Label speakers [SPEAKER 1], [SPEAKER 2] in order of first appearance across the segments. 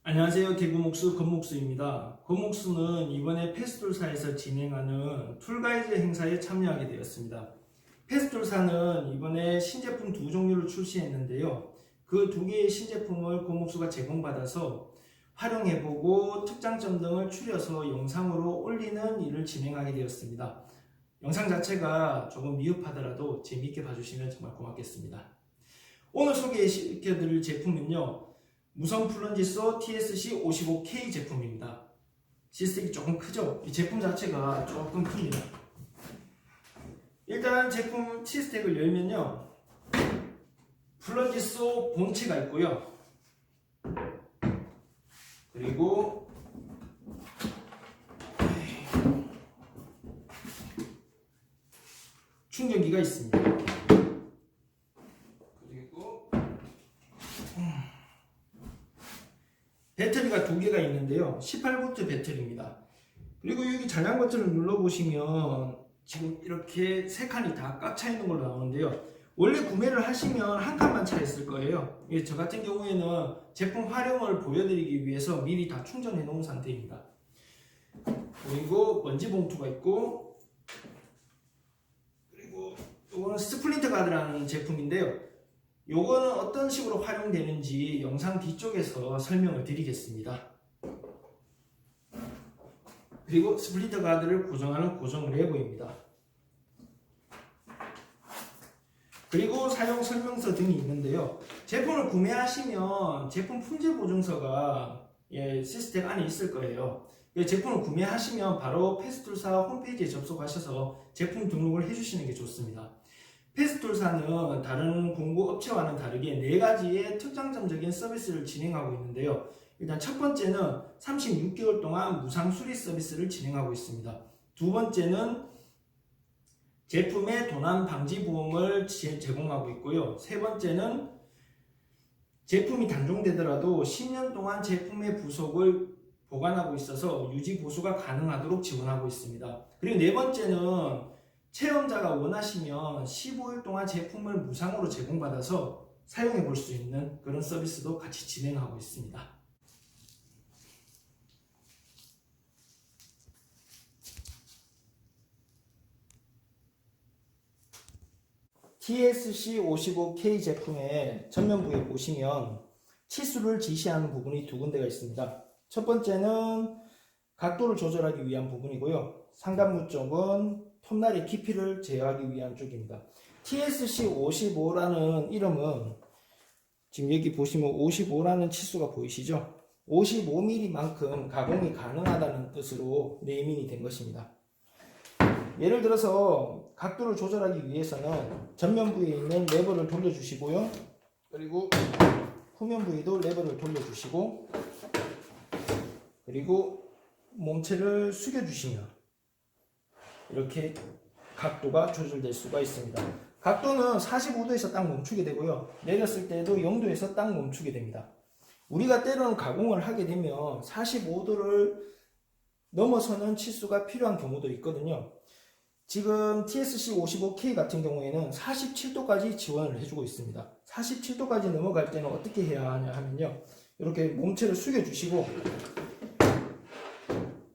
[SPEAKER 1] 안녕하세요. 대구목수 건목수입니다. 건목수는 이번에 패스툴사에서 진행하는 툴가이즈 행사에 참여하게 되었습니다. 패스툴사는 이번에 신제품 두 종류를 출시했는데요. 그 두 개의 신제품을 건목수가 제공받아서 활용해보고 특장점 등을 추려서 영상으로 올리는 일을 진행하게 되었습니다. 영상 자체가 조금 미흡하더라도 재미있게 봐주시면 정말 고맙겠습니다. 오늘 소개시켜드릴 제품은요. 무선 플런지소 TSC55K 제품입니다. 시스템이 조금 크죠? 이 제품 자체가 조금 큽니다. 일단 제품 시스템을 열면요. 플런지소 본체가 있고요. 그리고 충전기가 있습니다. 그리고 배터리가 두 개가 있는데요. 18V 배터리입니다. 그리고 여기 잔양 버튼을 눌러보시면 지금 이렇게 세 칸이 다 꽉 차 있는 걸로 나오는데요. 원래 구매를 하시면 한 칸만 차 있을 거예요. 저 같은 경우에는 제품 활용을 보여드리기 위해서 미리 다 충전해 놓은 상태입니다. 그리고 먼지 봉투가 있고, 그리고 이거는 스플린터 가드라는 제품인데요. 요거는 어떤 식으로 활용되는지 영상 뒤쪽에서 설명을 드리겠습니다. 그리고 스플린터 가드를 고정하는 고정 레버입니다. 그리고 사용 설명서 등이 있는데요. 제품을 구매하시면 제품 품질 보증서가 시스템 안에 있을 거예요. 제품을 구매하시면 바로 패스툴사 홈페이지에 접속하셔서 제품 등록을 해주시는 게 좋습니다. 패스툴사는 다른 공구업체와는 다르게 4가지의 특장점적인 서비스를 진행하고 있는데요. 일단 첫 번째는 36개월 동안 무상 수리 서비스를 진행하고 있습니다. 두 번째는 제품의 도난 방지 보험을 제공하고 있고요. 세 번째는 제품이 단종되더라도 10년 동안 제품의 부속을 보관하고 있어서 유지 보수가 가능하도록 지원하고 있습니다. 그리고 네 번째는 체험자가 원하시면 15일 동안 제품을 무상으로 제공받아서 사용해 볼 수 있는 그런 서비스도 같이 진행하고 있습니다. TSC55K 제품의 전면부에 보시면 치수를 지시하는 부분이 두 군데가 있습니다. 첫 번째는 각도를 조절하기 위한 부분이고요. 상단부 쪽은 톱날의 깊이를 제어하기 위한 쪽입니다. TSC55라는 이름은 지금 여기 보시면 55라는 치수가 보이시죠? 55mm만큼 가공이 가능하다는 뜻으로 네이밍이 된 것입니다. 예를 들어서 각도를 조절하기 위해서는 전면부에 있는 레버를 돌려주시고요. 그리고 후면부에도 레버를 돌려주시고, 그리고 몸체를 숙여주시면 이렇게 각도가 조절될 수가 있습니다. 각도는 45도에서 딱 멈추게 되고요. 내렸을 때도 0도에서 딱 멈추게 됩니다. 우리가 때로는 가공을 하게 되면 45도를 넘어서는 치수가 필요한 경우도 있거든요. 지금 TSC55K 같은 경우에는 47도까지 지원을 해주고 있습니다. 47도까지 넘어갈 때는 어떻게 해야 하냐 하면요. 이렇게 몸체를 숙여주시고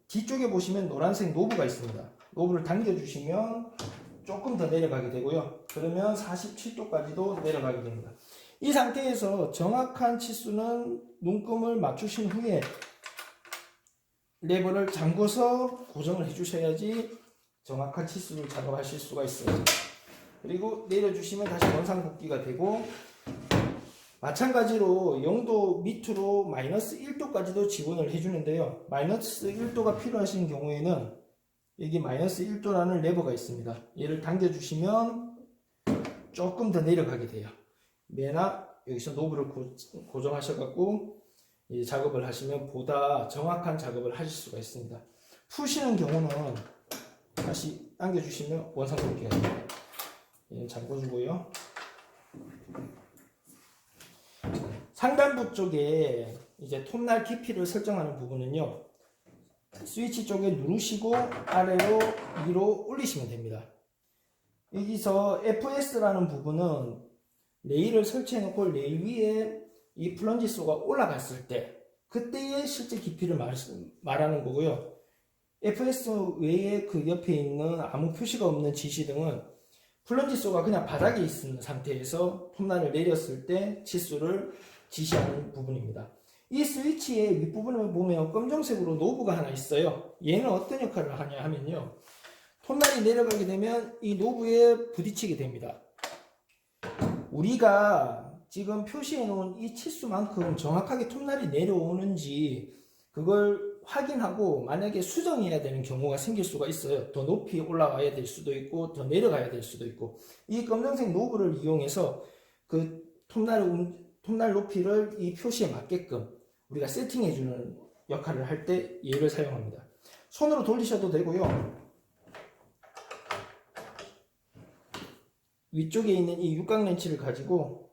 [SPEAKER 1] 뒤쪽에 보시면 노란색 노브가 있습니다. 노브를 당겨주시면 조금 더 내려가게 되고요. 그러면 47도까지도 내려가게 됩니다. 이 상태에서 정확한 치수는 눈금을 맞추신 후에 레버를 잠궈서 고정을 해주셔야지 정확한 치수를 작업하실 수가 있어요. 그리고 내려주시면 다시 원상복귀가 되고, 마찬가지로 0도 밑으로 마이너스 1도까지도 지원을 해주는데요. 마이너스 1도가 필요하신 경우에는 여기 마이너스 1도라는 레버가 있습니다. 얘를 당겨주시면 조금 더 내려가게 돼요. 매나 여기서 노브를 고정하셔갖고 작업을 하시면 보다 정확한 작업을 하실 수가 있습니다. 푸시는 경우는 다시 당겨주시면 원상복귀가 됩니다. 얘는 잠궈주고요. 상단부 쪽에 이제 톱날 깊이를 설정하는 부분은요. 스위치 쪽에 누르시고 아래로 위로 올리시면 됩니다. 여기서 FS라는 부분은 레일을 설치해 놓고 레일 위에 이 플런지소가 올라갔을 때 그때의 실제 깊이를 말하는 거고요. FS 외에 그 옆에 있는 아무 표시가 없는 지시등은 플런지소가 그냥 바닥에 있는 상태에서 톱날을 내렸을 때 치수를 지시하는 부분입니다. 이 스위치의 윗부분을 보면 검정색으로 노브가 하나 있어요. 얘는 어떤 역할을 하냐 하면요, 톱날이 내려가게 되면 이 노브에 부딪히게 됩니다. 우리가 지금 표시해 놓은 이 치수만큼 정확하게 톱날이 내려오는지 그걸 확인하고 만약에 수정해야 되는 경우가 생길 수가 있어요. 더 높이 올라가야 될 수도 있고 더 내려가야 될 수도 있고, 이 검정색 노브를 이용해서 그 톱날 높이를 이 표시에 맞게끔 우리가 세팅해주는 역할을 할 때 얘를 사용합니다. 손으로 돌리셔도 되고요, 위쪽에 있는 이 육각 렌치를 가지고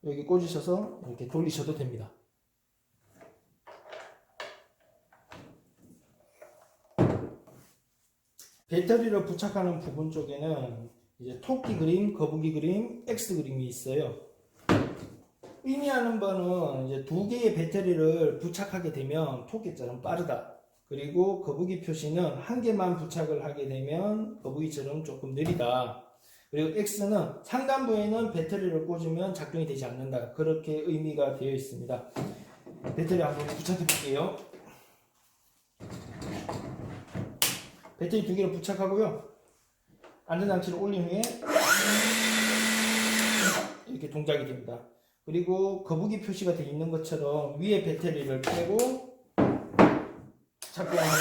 [SPEAKER 1] 여기 꽂으셔서 이렇게 돌리셔도 됩니다. 배터리를 부착하는 부분 쪽에는 이제 토끼 그림, 거북이 그림, X 그림이 있어요. 의미하는 바는 이제 두 개의 배터리를 부착하게 되면 토끼처럼 빠르다. 그리고 거북이 표시는 한 개만 부착을 하게 되면 거북이처럼 조금 느리다. 그리고 X는 상단부에는 배터리를 꽂으면 작동이 되지 않는다. 그렇게 의미가 되어 있습니다. 배터리 한번 부착해 볼게요. 배터리 두 개를 부착하고요, 안전장치를 올린 후에 이렇게 동작이 됩니다. 그리고 거북이 표시가 되어 있는 것처럼 위에 배터리를 빼고 작동하면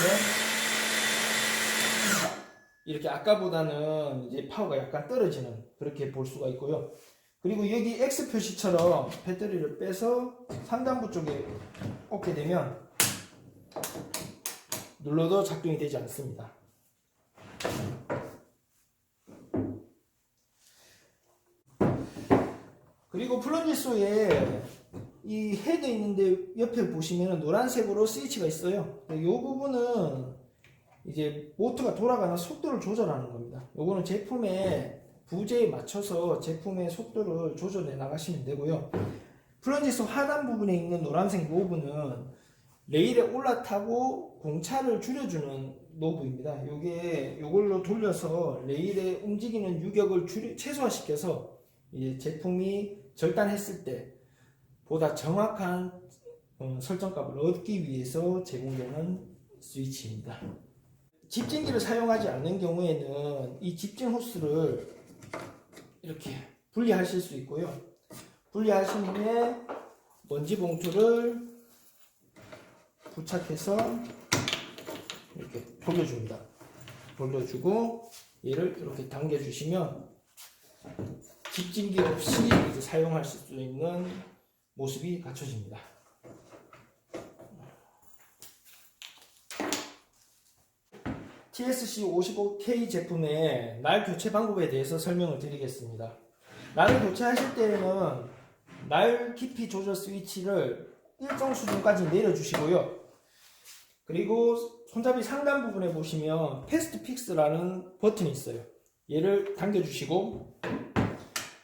[SPEAKER 1] 이렇게 아까보다는 이제 파워가 약간 떨어지는, 그렇게 볼 수가 있고요. 그리고 여기 X 표시처럼 배터리를 빼서 상단부 쪽에 꽂게 되면 눌러도 작동이 되지 않습니다. 그리고 플런지소에 이 헤드 있는데 옆에 보시면 노란색으로 스위치가 있어요. 이 부분은 이제 모터가 돌아가는 속도를 조절하는 겁니다. 요거는 제품의 부재에 맞춰서 제품의 속도를 조절해 나가시면 되고요. 플런지소 하단 부분에 있는 노란색 노브는 레일에 올라타고 공차를 줄여주는 노브입니다. 요걸로 돌려서 레일에 움직이는 유격을 최소화시켜서 이제 제품이 절단했을 때 보다 정확한 설정값을 얻기 위해서 제공되는 스위치입니다. 집진기를 사용하지 않는 경우에는 이 집진 호스를 이렇게 분리하실 수 있고요. 분리하신 후에 먼지 봉투를 부착해서 이렇게 돌려줍니다. 돌려주고 얘를 이렇게 당겨주시면 집진기 없이 이제 사용할 수 있는 모습이 갖춰집니다. TSC55K 제품의 날 교체 방법에 대해서 설명을 드리겠습니다. 날을 교체하실 때는 날 깊이 조절 스위치를 일정 수준까지 내려주시고요. 그리고 손잡이 상단 부분에 보시면 패스트 픽스라는 버튼이 있어요. 얘를 당겨주시고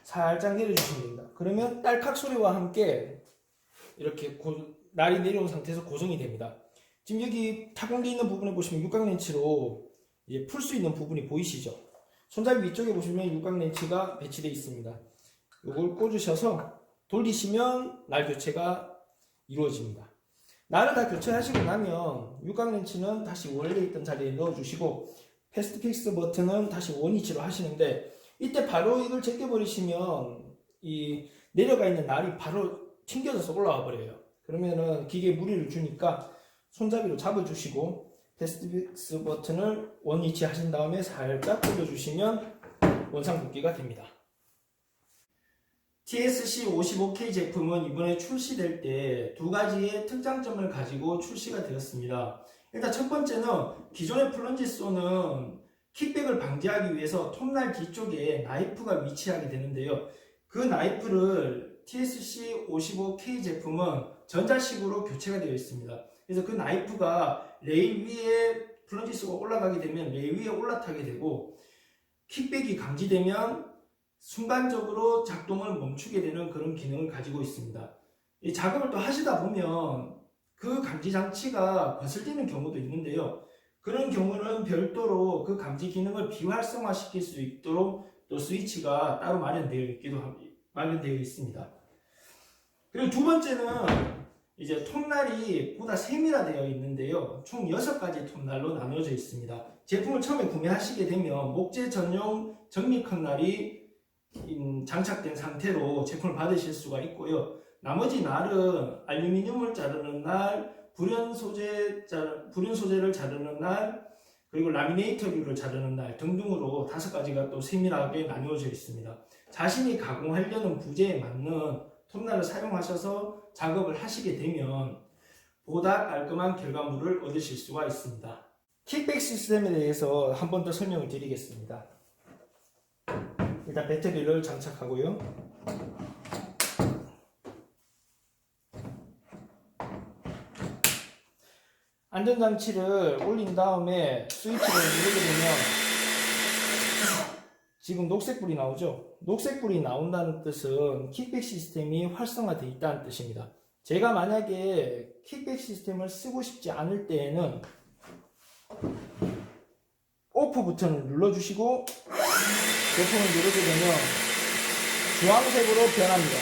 [SPEAKER 1] 살짝 내려주시면 됩니다. 그러면 딸칵 소리와 함께 이렇게 날이 내려온 상태에서 고정이 됩니다. 지금 여기 타공되어 있는 부분에 보시면 육각 렌치로 이제 풀 수 있는 부분이 보이시죠? 손잡이 위쪽에 보시면 육각 렌치가 배치되어 있습니다. 이걸 꽂으셔서 돌리시면 날 교체가 이루어집니다. 날을 다 교체하시고 나면 육각 렌치는 다시 원래 있던 자리에 넣어주시고 패스트 픽스 버튼은 다시 원위치로 하시는데, 이때 바로 이걸 제껴버리시면 이 내려가 있는 날이 바로 튕겨져서 올라와 버려요. 그러면은 기계에 무리를 주니까 손잡이로 잡아주시고 패스트 픽스 버튼을 원위치 하신 다음에 살짝 돌려주시면 원상복귀가 됩니다. TSC55K 제품은 이번에 출시될 때 두 가지의 특장점을 가지고 출시가 되었습니다. 일단 첫 번째는 기존의 플런지소는 킥백을 방지하기 위해서 톱날 뒤쪽에 나이프가 위치하게 되는데요. 그 나이프를 TSC55K 제품은 전자식으로 교체가 되어 있습니다. 그래서 그 나이프가 레일 위에 플런지소가 올라가게 되면 레일 위에 올라타게 되고, 킥백이 감지되면 순간적으로 작동을 멈추게 되는 그런 기능을 가지고 있습니다. 이 작업을 또 하시다 보면 그 감지 장치가 거슬리는 경우도 있는데요. 그런 경우는 별도로 그 감지 기능을 비활성화시킬 수 있도록 또 스위치가 따로 마련되어 있습니다. 그리고 두 번째는 이제 톱날이 보다 세밀화되어 있는데요. 총 6가지 톱날로 나누어져 있습니다. 제품을 처음에 구매하시게 되면 목재 전용 정밀 컵날이 장착된 상태로 제품을 받으실 수가 있고요. 나머지 날은 알루미늄을 자르는 날, 불연 소재를 자르는 날, 그리고 라미네이터류를 자르는 날 등등으로 5가지가 또 세밀하게 나누어져 있습니다. 자신이 가공하려는 부재에 맞는 톱날을 사용하셔서 작업을 하시게 되면 보다 깔끔한 결과물을 얻으실 수가 있습니다. 킥백 시스템에 대해서 한 번 더 설명을 드리겠습니다. 일단 배터리를 장착하고요. 안전장치를 올린 다음에 스위치를 누르게 되면 지금 녹색불이 나오죠? 녹색불이 나온다는 뜻은 킥백 시스템이 활성화되어 있다는 뜻입니다. 제가 만약에 킥백 시스템을 쓰고 싶지 않을 때에는 오프 버튼을 눌러주시고 제품을 누르게 되면 주황색으로 변합니다.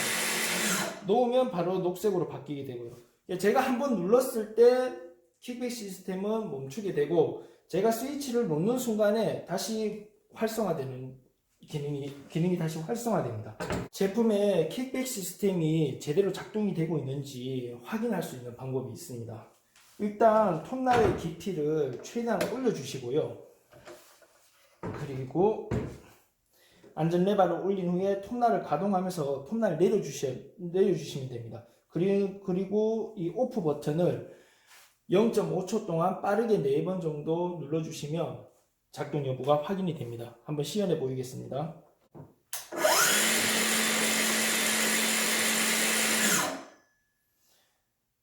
[SPEAKER 1] 놓으면 바로 녹색으로 바뀌게 되고요. 제가 한번 눌렀을 때 킥백 시스템은 멈추게 되고 제가 스위치를 놓는 순간에 다시 활성화되는 기능이 다시 활성화됩니다. 제품의 킥백 시스템이 제대로 작동이 되고 있는지 확인할 수 있는 방법이 있습니다. 일단 톱날의 깊이를 최대한 올려주시고요. 그리고 안전 레버를 올린 후에 톱날을 가동하면서 톱날을 내려주시면 됩니다. 그리고 이 오프 버튼을 0.5초 동안 빠르게 4번 정도 눌러주시면 작동 여부가 확인이 됩니다. 한번 시연해 보이겠습니다.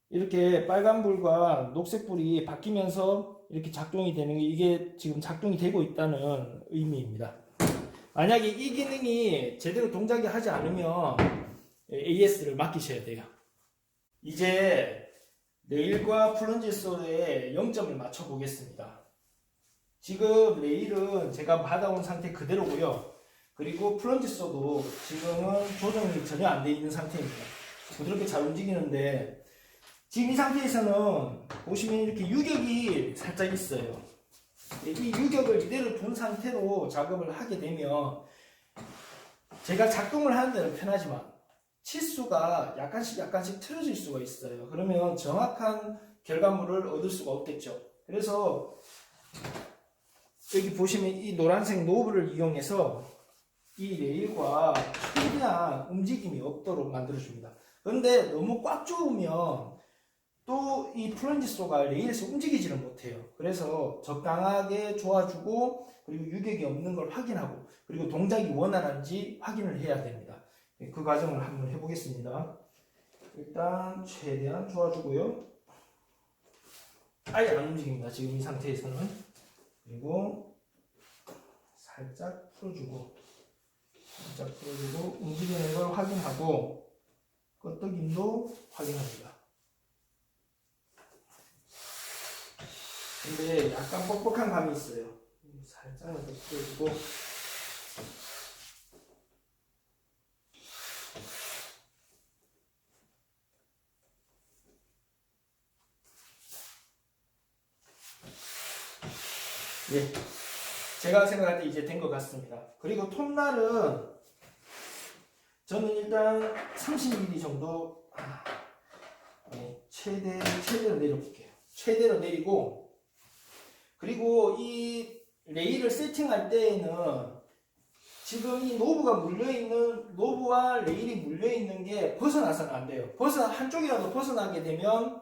[SPEAKER 1] 이렇게 빨간불과 녹색불이 바뀌면서 이렇게 작동이 되는 게 이게 지금 작동이 되고 있다는 의미입니다. 만약에 이 기능이 제대로 동작이 하지 않으면 AS를 맡기셔야 돼요. 이제 레일과 플런지 솔에 0점을 맞춰 보겠습니다. 지금 레일은 제가 받아온 상태 그대로고요. 그리고 플런지 솔도 지금은 조정이 전혀 안 되어 있는 상태입니다. 부드럽게 잘 움직이는데 지금 이 상태에서는 보시면 이렇게 유격이 살짝 있어요. 이 유격을 이대로 둔 상태로 작업을 하게 되면 제가 작동을 하는 데는 편하지만 치수가 약간씩 틀어질 수가 있어요. 그러면 정확한 결과물을 얻을 수가 없겠죠. 그래서 여기 보시면 이 노란색 노브를 이용해서 이 레일과 최대한 움직임이 없도록 만들어줍니다. 그런데 너무 꽉 조으면 또 이 플런지 소가 레일에서 움직이지를 못해요. 그래서 적당하게 조아주고 그리고 유격이 없는 걸 확인하고 그리고 동작이 원활한지 확인을 해야 됩니다. 그 과정을 한번 해보겠습니다. 일단 최대한 조아주고요. 아예 안 움직입니다. 지금 이 상태에서는. 그리고 살짝 풀어주고 움직이는 걸 확인하고 끄떡임도 확인합니다. 근데 약간 뻑뻑한 감이 있어요. 살짝 더 풀어주고 예, 제가 생각할 때 이제 된 것 같습니다. 그리고 톱날은 저는 일단 30mm 정도 최대로 내려볼게요. 최대로 내리고 그리고 이 레일을 세팅할 때에는 지금 이 노브와 레일이 물려있는 게 벗어나서는 안 돼요. 한쪽이라도 벗어나게 되면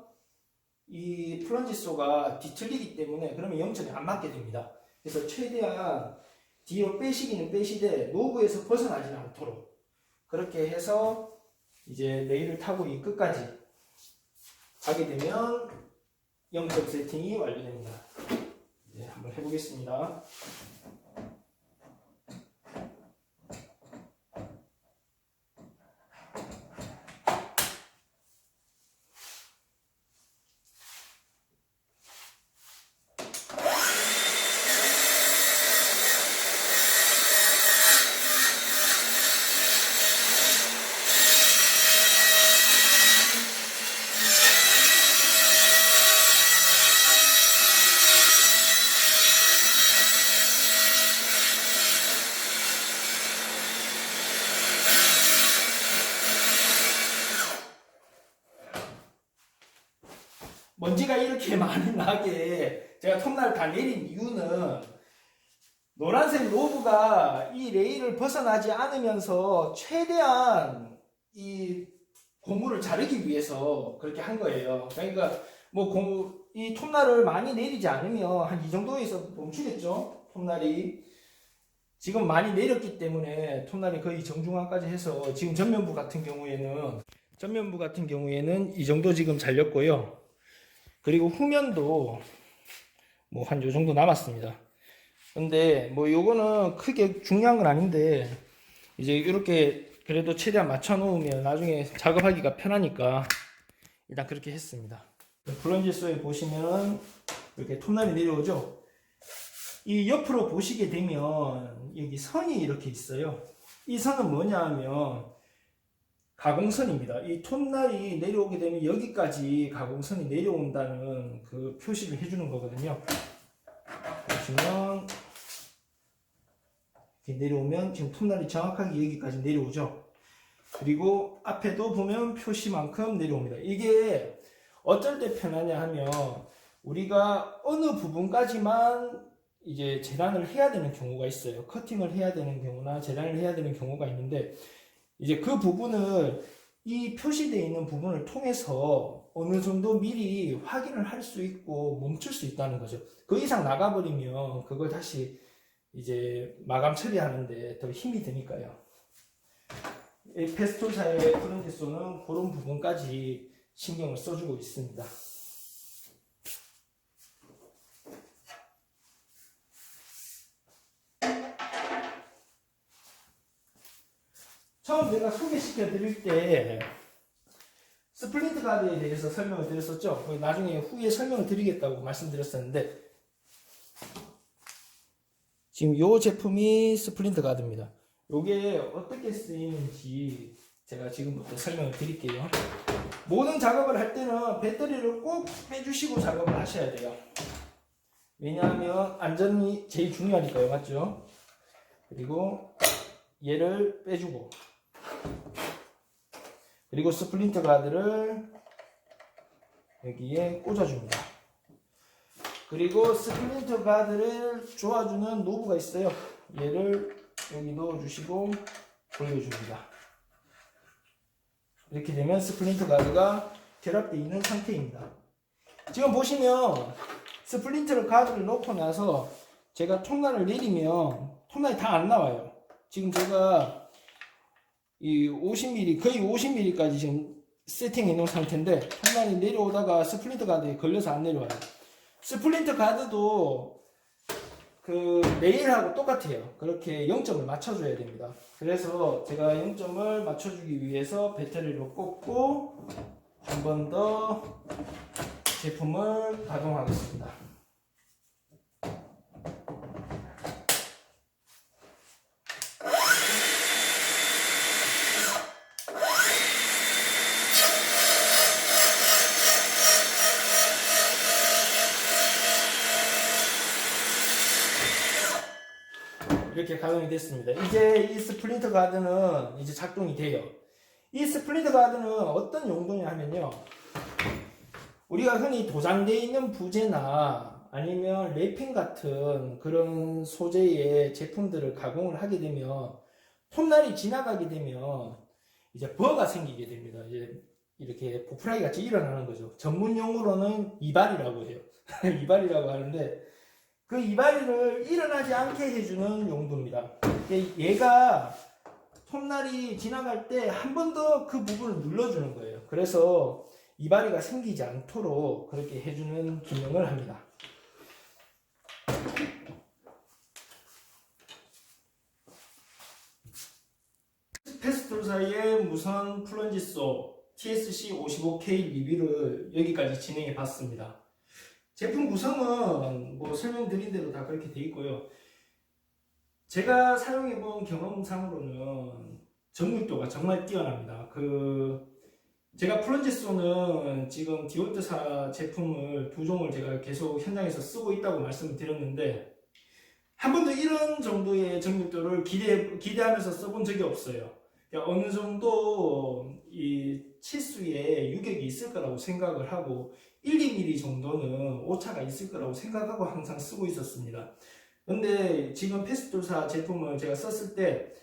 [SPEAKER 1] 이 플런지 소가 뒤틀리기 때문에 그러면 0점이 안 맞게 됩니다. 그래서 최대한 뒤로 빼시기는 빼시되 노브에서 벗어나지는 않도록 그렇게 해서 이제 레일을 타고 이 끝까지 가게 되면 0점 세팅이 완료됩니다. 네, 한번 해보겠습니다. 먼지가 이렇게 많이 나게 제가 톱날을 다 내린 이유는 노란색 노브가 이 레일을 벗어나지 않으면서 최대한 이 고무를 자르기 위해서 그렇게 한 거예요. 그러니까 뭐 이 톱날을 많이 내리지 않으면 한 이 정도에서 멈추겠죠. 톱날이 지금 많이 내렸기 때문에 톱날이 거의 정중앙까지 해서 지금 전면부 같은 경우에는 이 정도 지금 잘렸고요. 그리고 후면도 뭐 한 요 정도 남았습니다. 근데 뭐 요거는 크게 중요한 건 아닌데 이제 이렇게 그래도 최대한 맞춰 놓으면 나중에 작업하기가 편하니까 일단 그렇게 했습니다. 플런지소에 보시면 이렇게 톱날이 내려오죠. 이 옆으로 보시게 되면 여기 선이 이렇게 있어요. 이 선은 뭐냐 하면 가공선입니다. 이 톱날이 내려오게 되면 여기까지 가공선이 내려온다는 그 표시를 해주는 거거든요. 보시면 이렇게 내려오면 지금 톱날이 정확하게 여기까지 내려오죠. 그리고 앞에도 보면 표시만큼 내려옵니다. 이게 어쩔 때 편하냐 하면 우리가 어느 부분까지만 이제 재단을 해야 되는 경우가 있어요. 커팅을 해야 되는 경우나 재단을 해야 되는 경우가 있는데 이제 그 부분을 이 표시되어 있는 부분을 통해서 어느 정도 미리 확인을 할 수 있고 멈출 수 있다는 거죠. 그 이상 나가버리면 그걸 다시 이제 마감 처리하는데 더 힘이 드니까요. 페스토사의 플런지소는 그런 부분까지 신경을 써주고 있습니다. 처음 제가 소개시켜 드릴 때 스플린트 가드에 대해서 설명을 드렸었죠. 나중에 후에 설명을 드리겠다고 말씀드렸었는데 지금 이 제품이 스플린트 가드입니다. 이게 어떻게 쓰이는지 제가 지금부터 설명을 드릴게요. 모든 작업을 할 때는 배터리를 꼭 빼주시고 작업을 하셔야 돼요. 왜냐하면 안전이 제일 중요하니까요. 맞죠? 그리고 얘를 빼주고 그리고 스플린트 가드를 여기에 꽂아줍니다. 그리고 스플린트 가드를 조아주는 노브가 있어요. 얘를 여기 넣어주시고 돌려줍니다. 이렇게 되면 스플린트 가드가 결합되어 있는 상태입니다. 지금 보시면 스플린트 가드를 넣고 나서 제가 톱날을 내리면 톱날이 다 안 나와요. 지금 제가 이 50mm, 거의 50mm까지 지금 세팅해 놓은 상태인데 톱날이 내려오다가 스플린트 가드에 걸려서 안 내려와요. 스플린트 가드도 그 레일하고 똑같아요. 그렇게 0점을 맞춰줘야 됩니다. 그래서 제가 0점을 맞춰주기 위해서 배터리를 꽂고 한 번 더 제품을 가동하겠습니다. 이렇게 가동이 됐습니다. 이제 이 스플린트 가드는 이제 작동이 돼요. 이 스플린트 가드는 어떤 용도냐 하면요. 우리가 흔히 도장되어 있는 부재나 아니면 랩핑 같은 그런 소재의 제품들을 가공을 하게 되면 톱날이 지나가게 되면 이제 버가 생기게 됩니다. 이제 이렇게 보풀하기 같이 일어나는 거죠. 전문 용어로는 이발이라고 해요. 이발이라고 하는데 그 이발이를 일어나지 않게 해주는 용도입니다. 얘가 톱날이 지나갈 때 한 번 더 그 부분을 눌러주는 거예요. 그래서 이발이가 생기지 않도록 그렇게 해주는 기능을 합니다. 페스토사의 무선 플런지소 TSC55K 리뷰를 여기까지 진행해 봤습니다. 제품 구성은 뭐 설명드린 대로 다 그렇게 돼 있고요. 제가 사용해본 경험상으로는 정밀도가 정말 뛰어납니다. 제가 플런지소는 지금 디올트사 제품을 두 종을 제가 계속 현장에서 쓰고 있다고 말씀을 드렸는데 한 번도 이런 정도의 정밀도를 기대하면서 써본 적이 없어요. 어느 정도 이 치수에 유격이 있을 거라고 생각을 하고 2mm 정도는 오차가 있을 거라고 생각하고 항상 쓰고 있었습니다. 근데 지금 패스툴사 제품을 제가 썼을 때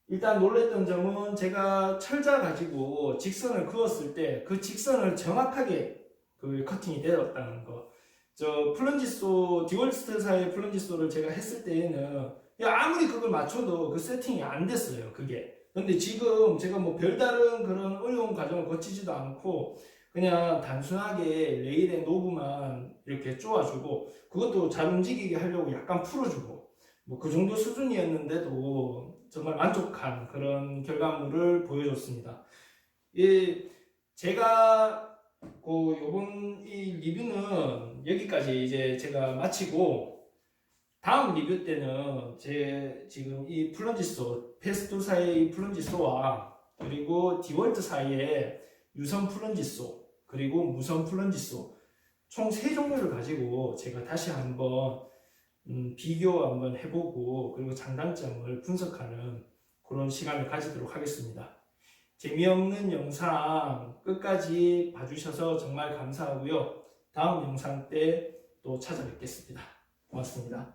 [SPEAKER 1] 일단 놀랬던 점은 제가 철자 가지고 직선을 그었을 때 그 직선을 정확하게 그 커팅이 되었다는 거. 저 플런지소, 디월트사의 플런지소를 제가 했을 때에는 아무리 그걸 맞춰도 그 세팅이 안 됐어요, 그게. 근데 지금 제가 뭐 별다른 그런 어려운 과정을 거치지도 않고 그냥 단순하게 레일의 노브만 이렇게 쪼아주고 그것도 잘 움직이게 하려고 약간 풀어주고 뭐 그 정도 수준이었는데도 정말 만족한 그런 결과물을 보여줬습니다. 제가 요번 이 리뷰는 여기까지 이제 제가 마치고 다음 리뷰 때는 제 지금 이 플런지소, 패스툴사의 플런지소와 그리고 디월트 사이의 유선 플런지소 그리고 무선 플런지소 총 3종류를 가지고 제가 다시 한번 비교 한번 해보고 그리고 장단점을 분석하는 그런 시간을 가지도록 하겠습니다. 재미없는 영상 끝까지 봐주셔서 정말 감사하고요. 다음 영상 때 또 찾아뵙겠습니다. 고맙습니다.